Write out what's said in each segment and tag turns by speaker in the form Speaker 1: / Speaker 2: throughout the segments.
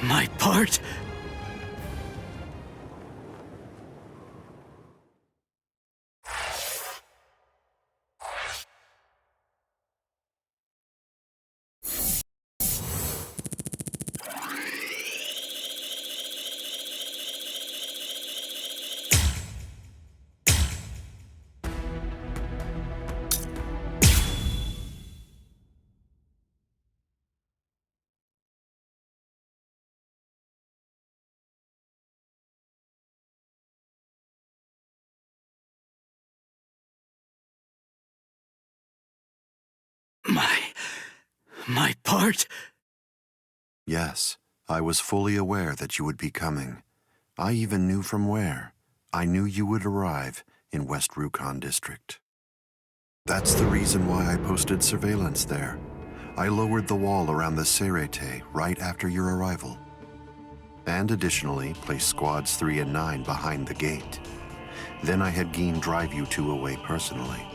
Speaker 1: My part? My part?
Speaker 2: Yes, I was fully aware that you would be coming. I even knew from where. I knew you would arrive in West Rukon District. That's the reason why I posted surveillance there. I lowered the wall around the Serete right after your arrival. And additionally, placed squads 3 and 9 behind the gate. Then I had Geen drive you two away personally.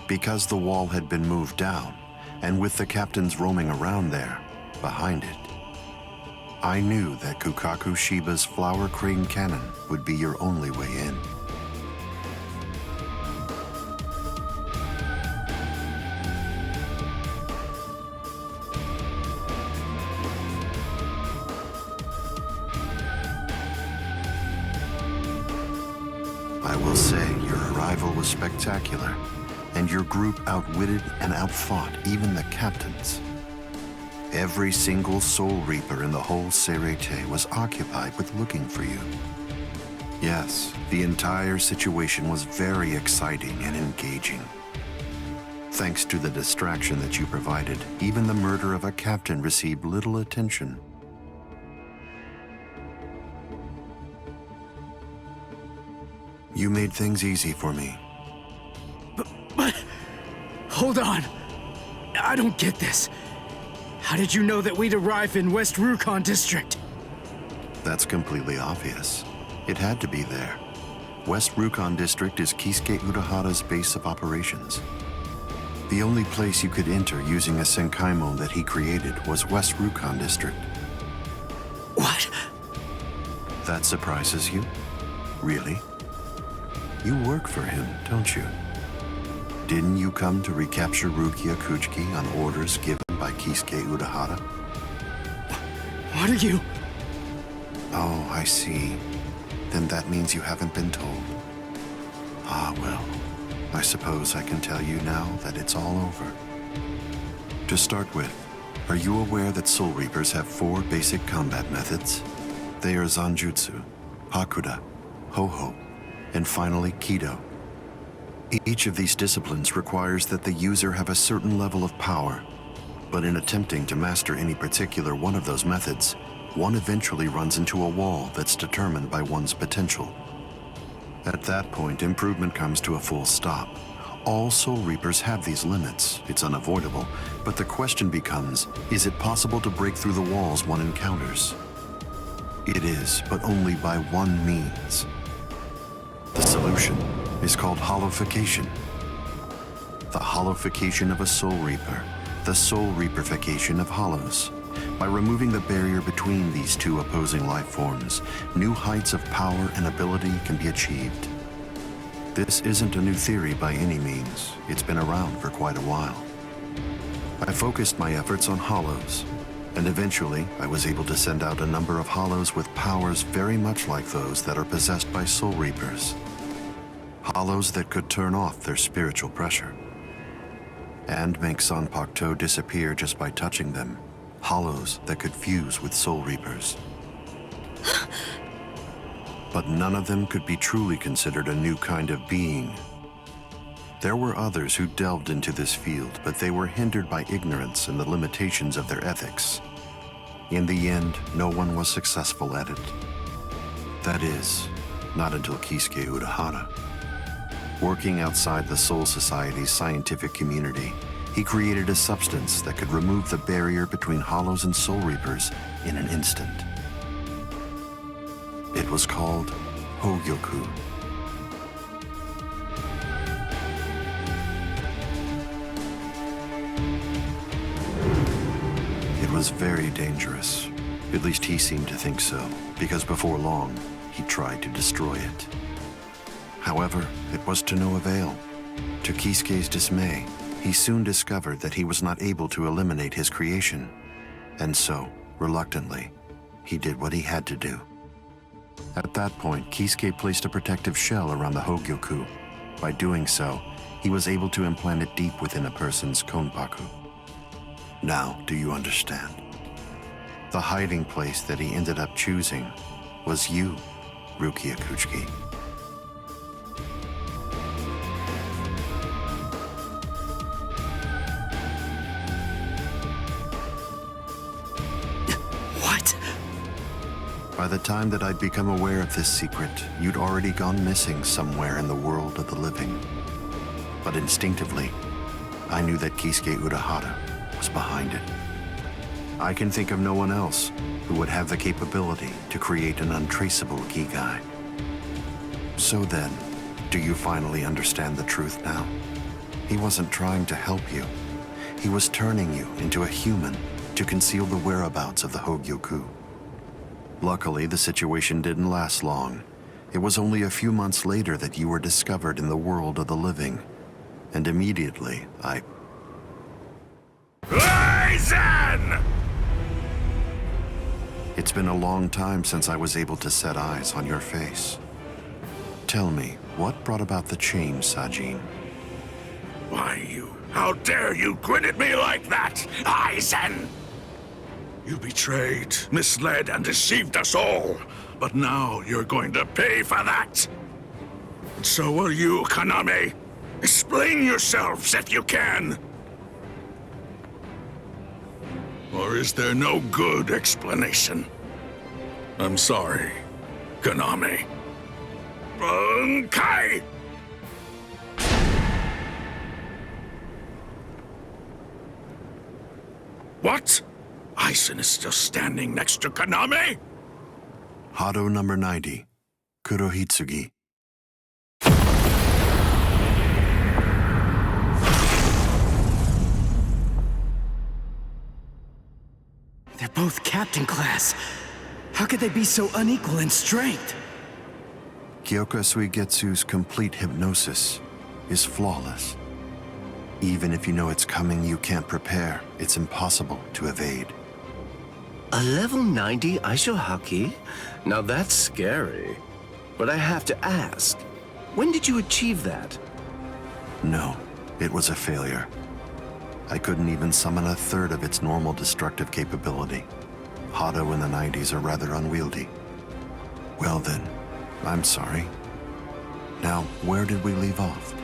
Speaker 2: Because the wall had been moved down, and with the captains roaming around there, behind it, I knew that Kukaku Shiba's Flower Crane Cannon would be your only way in. I will say your arrival was spectacular, and your group outwitted and outfought even the captains. Every single Soul Reaper in the whole Serete was occupied with looking for you. Yes, the entire situation was very exciting and engaging. Thanks to the distraction that you provided, even the murder of a captain received little attention. You made things easy for me.
Speaker 1: But hold on. I don't get this. How did you know that we'd arrive in West Rukon District?
Speaker 2: That's completely obvious. It had to be there. West Rukon District is Kisuke Urahara's base of operations. The only place you could enter using a Senkaimon that he created was West Rukon District.
Speaker 1: What?
Speaker 2: That surprises you? Really? You work for him, don't you? Didn't you come to recapture Rukia Kuchiki on orders given by Kisuke Urahara?
Speaker 1: What are you?
Speaker 2: Oh, I see. Then that means you haven't been told. Ah, well, I suppose I can tell you now that it's all over. To start with, are you aware that Soul Reapers have 4 basic combat methods? They are Zanjutsu, Hakuda, Ho-Ho, and finally Kido. Each of these disciplines requires that the user have a certain level of power, but in attempting to master any particular one of those methods, one eventually runs into a wall that's determined by one's potential. At that point, improvement comes to a full stop. All Soul Reapers have these limits. It's unavoidable, but the question becomes, is it possible to break through the walls one encounters? It is, but only by one means. The solution is called hollowification. The hollowification of a Soul Reaper, the Soul Reaperification of hollows. By removing the barrier between these two opposing life forms, new heights of power and ability can be achieved. This isn't a new theory by any means. It's been around for quite a while. I focused my efforts on hollows, and eventually I was able to send out a number of hollows with powers very much like those that are possessed by Soul Reapers. Hollows that could turn off their spiritual pressure and make Zanpakuto disappear just by touching them. Hollows that could fuse with Soul Reapers. But none of them could be truly considered a new kind of being. There were others who delved into this field, but they were hindered by ignorance and the limitations of their ethics. In the end, no one was successful at it. That is, not until Kisuke Urahara. Working outside the Soul Society's scientific community, he created a substance that could remove the barrier between hollows and Soul Reapers in an instant. It was called Hogyoku. It was very dangerous. At least he seemed to think so, because before long, he tried to destroy it. However, it was to no avail. To Kisuke's dismay, he soon discovered that he was not able to eliminate his creation. And so, reluctantly, he did what he had to do. At that point, Kisuke placed a protective shell around the Hogyoku. By doing so, he was able to implant it deep within a person's konpaku. Now, do you understand? The hiding place that he ended up choosing was you, Rukia Kuchiki.
Speaker 1: What?
Speaker 2: By the time that I'd become aware of this secret, you'd already gone missing somewhere in the world of the living. But instinctively, I knew that Kisuke Urahara was behind it. I can think of no one else who would have the capability to create an untraceable Kigai. So then, do you finally understand the truth now? He wasn't trying to help you. He was turning you into a human to conceal the whereabouts of the Hogyoku. Luckily, the situation didn't last long. It was only a few months later that you were discovered in the world of the living. And immediately,
Speaker 3: Aizen!
Speaker 2: It's been a long time since I was able to set eyes on your face. Tell me, what brought about the change, Sajin?
Speaker 3: Why, how dare you grin at me like that, Aizen? You betrayed, misled, and deceived us all. But now you're going to pay for that. And so will you, Kaname. Explain yourselves if you can. Or is there no good explanation? I'm sorry, Kaname. Bunkai! What? Aizen is still standing next to Kaname?
Speaker 2: Hado number 90, Kurohitsugi.
Speaker 1: They're both captain class. How could they be so unequal in strength?
Speaker 2: Kyoka Suigetsu's complete hypnosis is flawless. Even if you know it's coming, you can't prepare. It's impossible to evade.
Speaker 4: A level 90 Aisho Haki? Now that's scary. But I have to ask, when did you achieve that?
Speaker 2: No, it was a failure. I couldn't even summon a third of its normal destructive capability. Hado in the 90s are rather unwieldy. Well then, I'm sorry. Now, where did we leave off?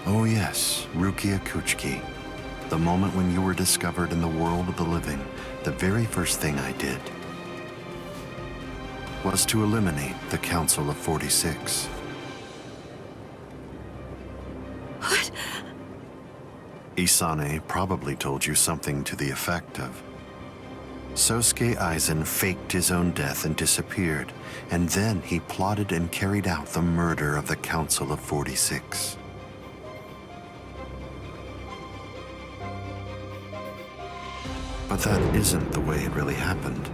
Speaker 2: Oh yes, Rukia Kuchiki. The moment when you were discovered in the world of the living, the very first thing I did was to eliminate the Council of 46.
Speaker 5: What?
Speaker 2: Isane probably told you something to the effect of, Sosuke Aizen faked his own death and disappeared, and then he plotted and carried out the murder of the Council of 46. But that isn't the way it really happened.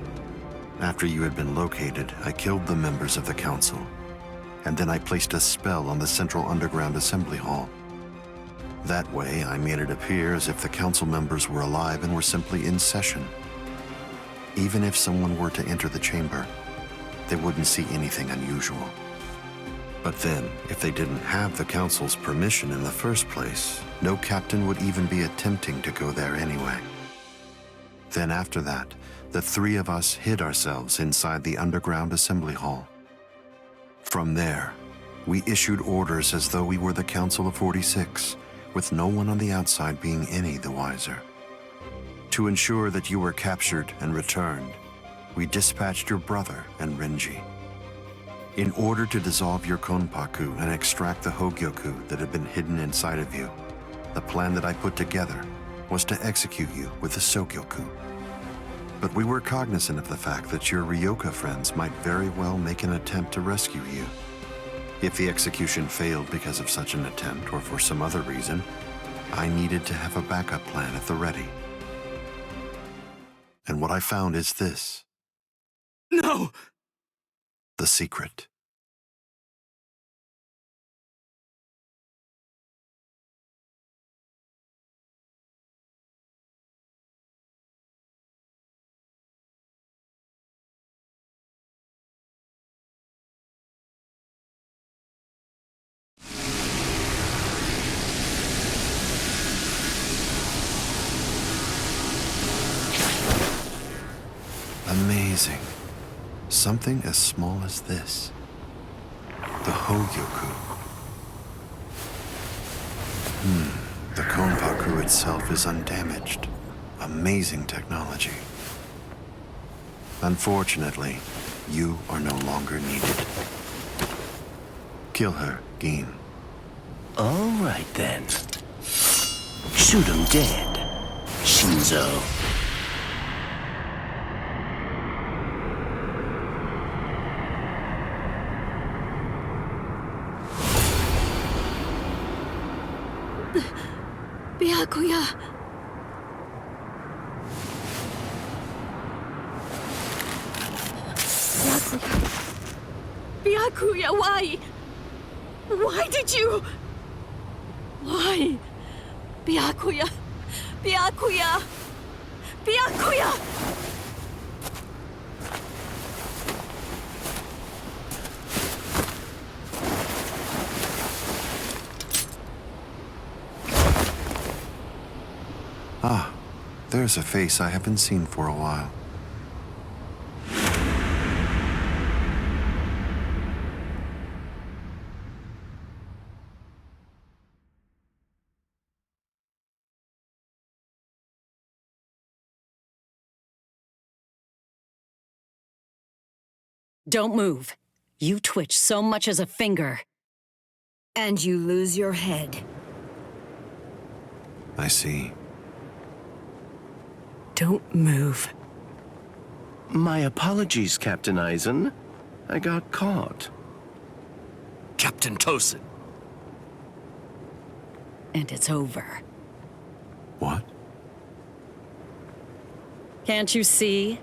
Speaker 2: After you had been located, I killed the members of the council, and then I placed a spell on the central underground assembly hall. That way, I made it appear as if the council members were alive and were simply in session. Even if someone were to enter the chamber, they wouldn't see anything unusual. But then, if they didn't have the council's permission in the first place, no captain would even be attempting to go there anyway. Then after that, the three of us hid ourselves inside the underground assembly hall. From there, we issued orders as though we were the Council of 46, with no one on the outside being any the wiser. To ensure that you were captured and returned, we dispatched your brother and Renji. In order to dissolve your konpaku and extract the Hogyoku that had been hidden inside of you, the plan that I put together was to execute you with the Sokyoku. But we were cognizant of the fact that your Ryoka friends might very well make an attempt to rescue you. If the execution failed because of such an attempt or for some other reason, I needed to have a backup plan at the ready. And what I found is this.
Speaker 1: No!
Speaker 2: The secret. Amazing. Something as small as this. The Hogyoku. The Konpaku itself is undamaged. Amazing technology. Unfortunately, you are no longer needed. Kill her, Gin.
Speaker 4: All right, then. Shoot him dead, Shinzo.
Speaker 5: Byakuya. Byakuya, why? Why did you? Why? Byakuya. Byakuya. Byakuya.
Speaker 2: Ah, there's a face I haven't seen for a while.
Speaker 6: Don't move. You twitch so much as a finger.
Speaker 5: And you lose your head.
Speaker 2: I see.
Speaker 6: Don't move.
Speaker 4: My apologies, Captain Aizen. I got caught.
Speaker 1: Captain Tosin.
Speaker 6: And it's over.
Speaker 2: What?
Speaker 6: Can't you see?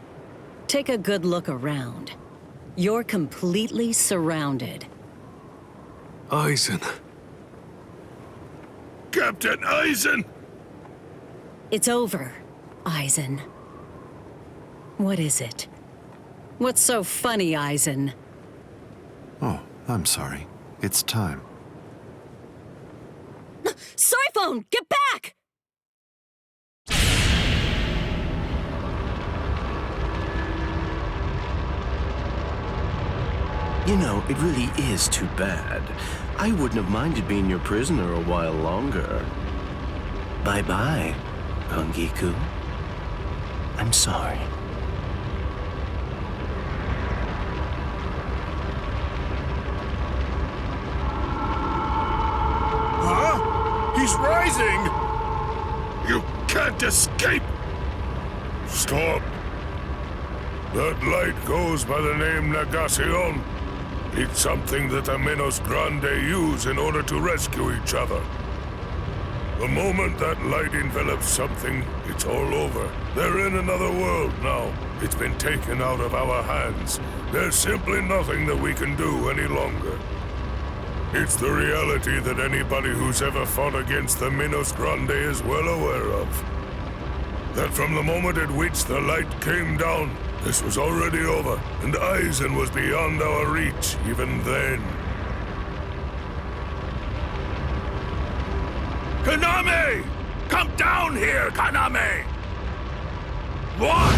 Speaker 6: Take a good look around. You're completely surrounded.
Speaker 3: Aizen. Captain Aizen!
Speaker 6: It's over, Aizen. What is it? What's so funny, Aizen?
Speaker 2: Oh, I'm sorry. It's time.
Speaker 6: Soiphone, get back!
Speaker 4: You know, it really is too bad. I wouldn't have minded being your prisoner a while longer. Bye-bye, Kongiku. I'm sorry.
Speaker 3: Huh? He's rising! You can't escape! Stop! That light goes by the name Negacion. It's something that the Minos Grande use in order to rescue each other. The moment that light envelops something, it's all over. They're in another world now. It's been taken out of our hands. There's simply nothing that we can do any longer. It's the reality that anybody who's ever fought against the Minos Grande is well aware of. That from the moment at which the light came down, this was already over, and Aizen was beyond our reach even then. Kaname! Come down here, Kaname! Why?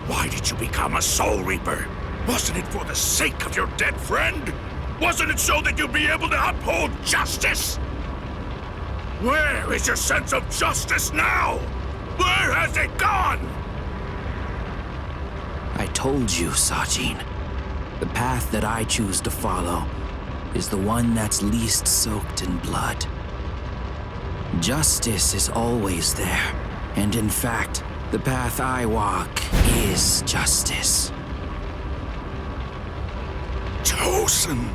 Speaker 3: Why did you become a Soul Reaper? Wasn't it for the sake of your dead friend? Wasn't it so that you'd be able to uphold justice? Where is your sense of justice now? Where has it gone?
Speaker 7: I told you, Sajin. The path that I choose to follow is the one that's least soaked in blood. Justice is always there, and in fact, the path I walk is justice.
Speaker 3: Tosin!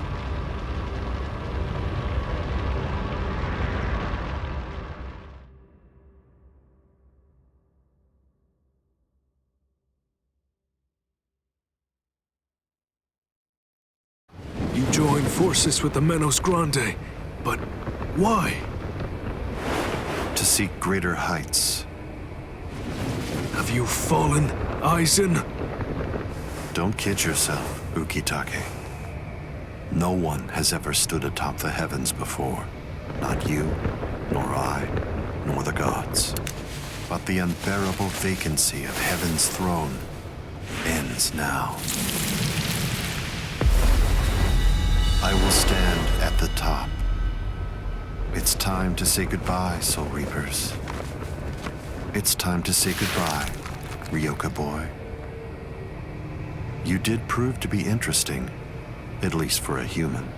Speaker 8: join forces with the Menos Grande. But why?
Speaker 2: To seek greater heights.
Speaker 8: Have you fallen, Aizen?
Speaker 2: Don't kid yourself, Ukitake. No one has ever stood atop the heavens before. Not you, nor I, nor the gods. But the unbearable vacancy of heaven's throne ends now. I will stand at the top. It's time to say goodbye, Soul Reapers. It's time to say goodbye, Ryoka boy. You did prove to be interesting, at least for a human.